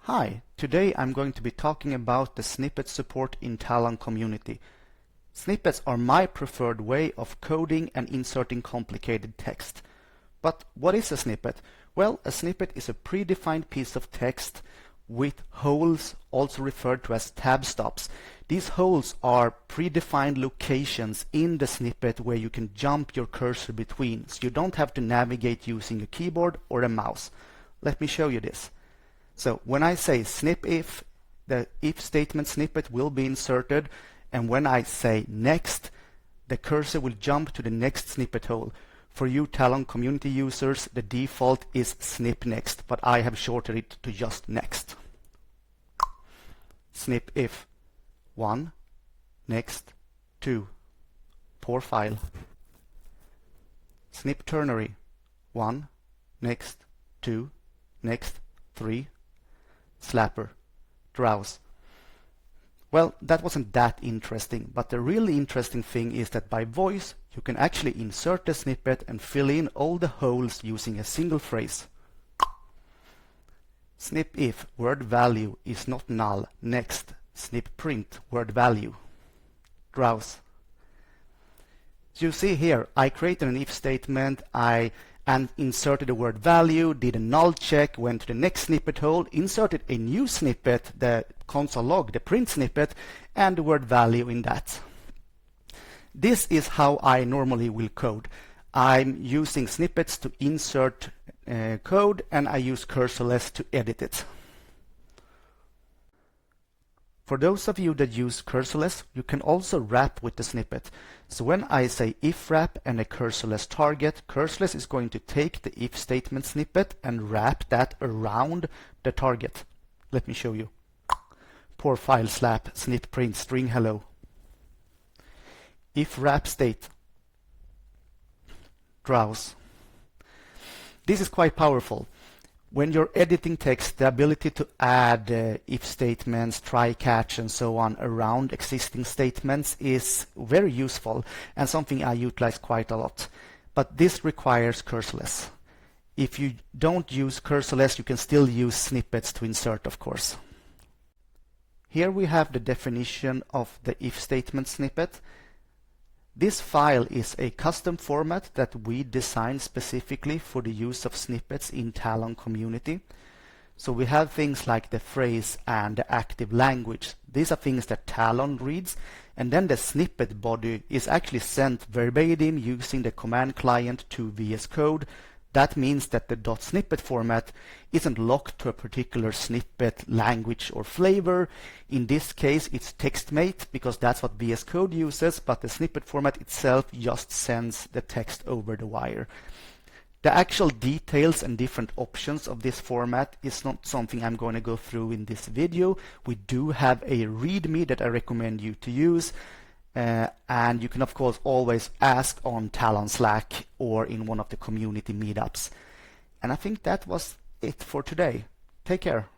Hi, today I'm going to be talking about the snippet support in Talon community. Snippets are my preferred way of coding and inserting complicated text. But what is a snippet? Well, a snippet is a predefined piece of text with holes, also referred to as tab stops. These holes are predefined locations in the snippet where you can jump your cursor between, so you don't have to navigate using a keyboard or a mouse. Let me show you this. So when I say snip if, the if statement snippet will be inserted, and when I say next, the cursor will jump to the next snippet hole. For you Talon community users, the default is snip next, but I have shortened it to just next. Snip if 1, next 2, poor file. Snip ternary 1, next 2, next 3, slapper, drowse. Well, that wasn't that interesting, but the really interesting thing is that by voice you can actually insert the snippet and fill in all the holes using a single phrase. Snip if word value is not null, next, snip print word value, drowse. So you see here, I created an if statement, and inserted the word value, did a null check, went to the next snippet hole, inserted a new snippet, the console log, the print snippet, and the word value in that. This is how I normally will code. I'm using snippets to insert code, and I use cursorless to edit it. For those of you that use cursorless, you can also wrap with the snippet. So when I say if wrap and a cursorless target, cursorless is going to take the if statement snippet and wrap that around the target. Let me show you. Poor file slap, snip print string hello. If wrap state, drowse. This is quite powerful. When you're editing text, the ability to add if statements, try catch, and so on around existing statements is very useful and something I utilize quite a lot. But this requires cursorless. If you don't use cursorless, you can still use snippets to insert, of course. Here we have the definition of the if statement snippet. This file is a custom format that we designed specifically for the use of snippets in Talon community. So we have things like the phrase and the active language. These are things that Talon reads, and then the snippet body is actually sent verbatim using the command client to VS Code. That means that the .snippet format isn't locked to a particular snippet language or flavor. In this case, it's TextMate because that's what VS Code uses, but the snippet format itself just sends the text over the wire. The actual details and different options of this format is not something I'm going to go through in this video. We do have a README that I recommend you to use. And you can of course always ask on Talon Slack or in one of the community meetups. And I think that was it for today. Take care.